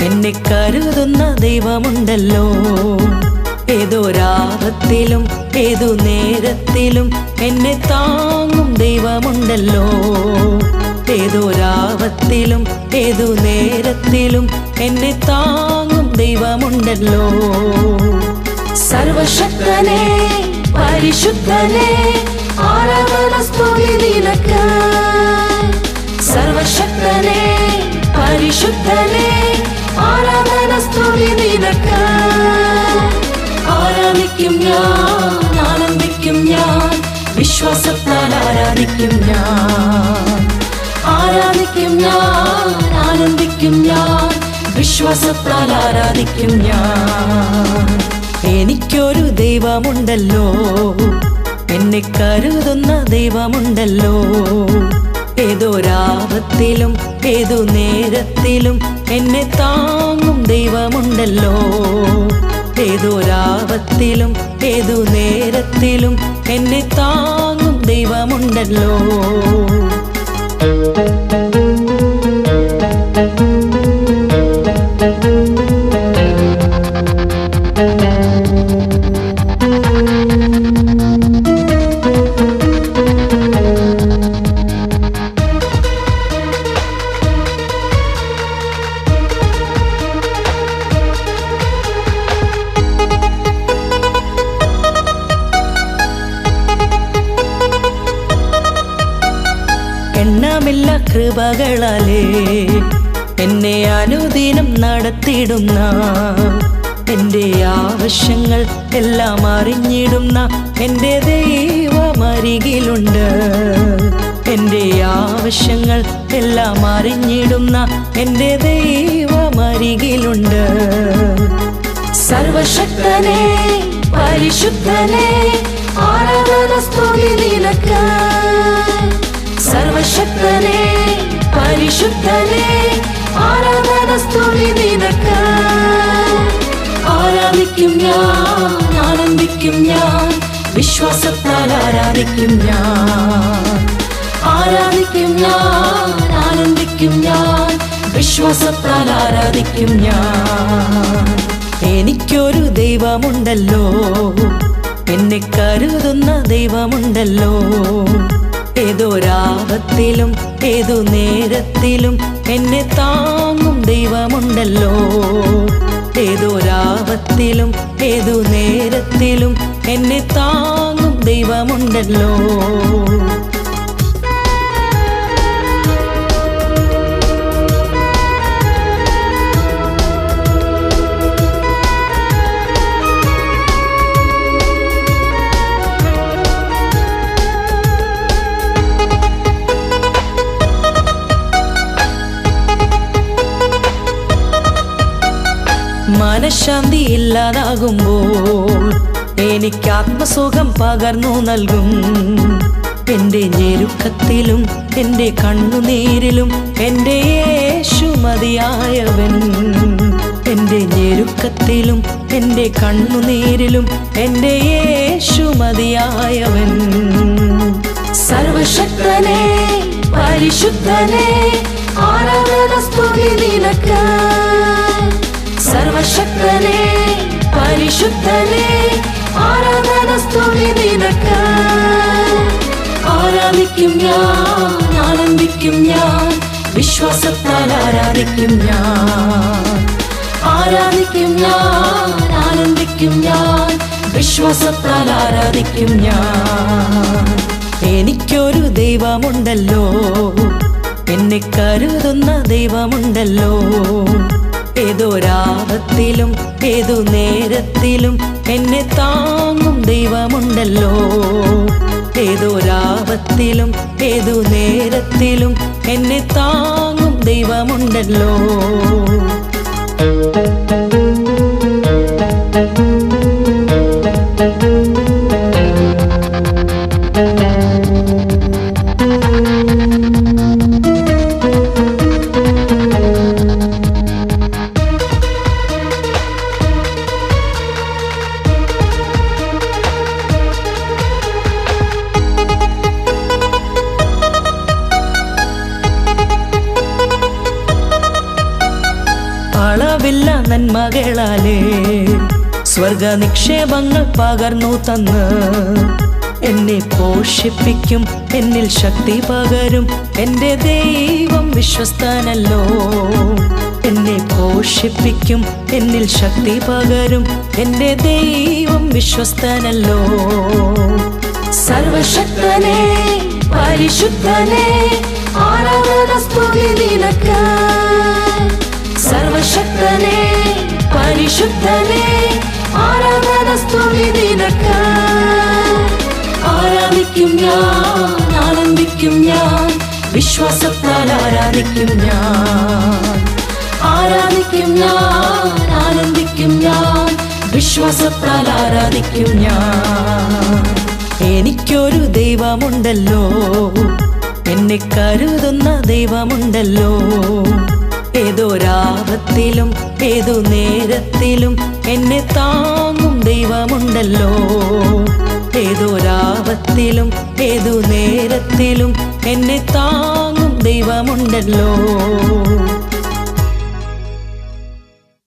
എന്നെ കരുതുന്ന ദൈവമുണ്ടല്ലോ. ഏതൊരാപത്തിലും ഏതു നേരത്തിലും എന്നെ താങ്ങും ദൈവമുണ്ടല്ലോ. ഏതൊരാപത്തിലും ഏതു നേരത്തിലും എന്നെ താങ്ങും ദൈവമുണ്ടല്ലോ. സർവശക്തനേ പരിശുദ്ധനേ ആരാധന സ്തുതി നിനക്ക്. സർവശക്തനേ പരിശുദ്ധനേ ആരാധന സ്തുതി നിനക്ക്. ആരാധിക്കും ഞാൻ, ആനന്ദിക്കും ഞാൻ, വിശ്വാസത്താൽ ആരാധിക്കും ഞാൻ. ആരാധിക്കും ഞാൻ, ആനന്ദിക്കും ഞാൻ, വിശ്വാസത്താൽ ആരാധിക്കും ഞാൻ. എനിക്കൊരു ദൈവമുണ്ടല്ലോ, എന്നെ കരുതുന്ന ദൈവമുണ്ടല്ലോ. ഏതൊരാപത്തിലും ഏതു നേരത്തിലും എന്നെ താങ്ങും ദൈവമുണ്ടല്ലോ. ഏതൊരാപത്തിലും ഏതു നേരത്തിലും എന്നെ താങ്ങും ദൈവമുണ്ടല്ലോ. എണ്ണമില്ല കൃപകളാലേ എന്നെ അനുദിനം നടത്തിയിടുന്ന, എൻ്റെ ആവശ്യങ്ങൾ എല്ലാം അറിഞ്ഞിടുന്ന എൻ്റെ ദൈവമരികിലുണ്ട്. എൻ്റെ ആവശ്യങ്ങൾ എല്ലാം അറിഞ്ഞിടുന്ന എൻ്റെ ദൈവമരികിലുണ്ട്. സർവശക്തനേ പരിശുദ്ധനേ ആരാധന സ്തുതി നിനക്ക്. സർവശക്തനേ പരിശുദ്ധനേ ആരാധന സ്തുതി നിനക്ക്. ആരാധിക്കും ഞാൻ, ആനന്ദിക്കും ഞാൻ, വിശ്വാസത്താൽ ആരാധിക്കും ഞാൻ. ആരാധിക്കും ഞാൻ, ആനന്ദിക്കും ഞാൻ, വിശ്വാസത്താൽ ആരാധിക്കും ഞാൻ. എനിക്കൊരു ദൈവമുണ്ടല്ലോ, എന്നെ കരുതുന്ന ദൈവമുണ്ടല്ലോ. ഏതൊരാപത്തിലും ഏതു നേരത്തിലും എന്നെ താങ്ങും ദൈവമുണ്ടല്ലോ. ഏതൊരാപത്തിലും ഏതു നേരത്തിലും എന്നെ താങ്ങും ദൈവമുണ്ടല്ലോ. മനഃശാന്തി ഇല്ലാതാകുമ്പോൾ എനിക്ക് ആത്മസുഖം പകർന്നു നൽകും. എൻ്റെ ഞെരുക്കത്തിലും എൻ്റെ കണ്ണുനീരിലും എൻ്റെ യേശു മതിയായവൻ. എൻ്റെ ഞെരുക്കത്തിലും എൻ്റെ കണ്ണുനീരിലും എൻ്റെ യേശു മതിയായവൻ. സർവശക്തനേ പരിശുദ്ധനേ ആരാധന സ്തുതി നിനക്ക്. സർവശക്തനേ പരിശുദ്ധനേ ആരാധന സ്തുതി നിനക്ക്. ആരാധിക്കും ഞാൻ, ആനന്ദിക്കും ഞാൻ, വിശ്വാസത്താൽ ആരാധിക്കും ഞാൻ. ആരാധിക്കും ഞാൻ, ആനന്ദിക്കും ഞാൻ, വിശ്വാസത്താൽ ആരാധിക്കും ഞാൻ. എനിക്കൊരു ദൈവമുണ്ടല്ലോ, എന്നെ കരുതുന്ന ദൈവമുണ്ടല്ലോ. ഏതൊരാപത്തിലും ഏതു നേരത്തിലും എന്നെ താങ്ങും ദൈവമുണ്ടല്ലോ. ഏതൊരാപത്തിലും ഏതു നേരത്തിലും എന്നെ താങ്ങും ദൈവമുണ്ടല്ലോ. അളവില്ല നന്മകളാലേ സ്വർഗ നിക്ഷേപങ്ങൾ പകർന്നു തന്ന് എന്നെ പോഷിപ്പിക്കും, എന്നിൽ ശക്തി പകരും. എൻ്റെ ദൈവം വിശ്വസ്തനല്ലോ. എന്നെ പോഷിപ്പിക്കും, എന്നിൽ ശക്തി പകരും. എൻ്റെ ദൈവം വിശ്വസ്തനല്ലോ. സർവശക്തനേ പരിശുദ്ധനേ ആരാധന സ്തുതി നിനക്ക്. സർവശക്തനേ പരിശുദ്ധനേ ആരാധന സ്തുതി നിനക്ക്. ആരാധിക്കും ഞാൻ, ആനന്ദിക്കും ഞാൻ, വിശ്വാസത്താൽ ആരാധിക്കും ഞാൻ. ആരാധിക്കും ഞാൻ, ആനന്ദിക്കും ഞാൻ, വിശ്വാസത്താൽ ആരാധിക്കും ഞാൻ. എനിക്കൊരു ദൈവമുണ്ടല്ലോ, എന്നെ കരുതുന്ന ദൈവമുണ്ടല്ലോ. ഏതൊരാപത്തിലും ഏതു നേരത്തിലും എന്നെ താങ്ങും ദൈവമുണ്ടല്ലോ. ഏതൊരാപത്തിലും ഏതു നേരത്തിലും എന്നെ താങ്ങും ദൈവമുണ്ടല്ലോ.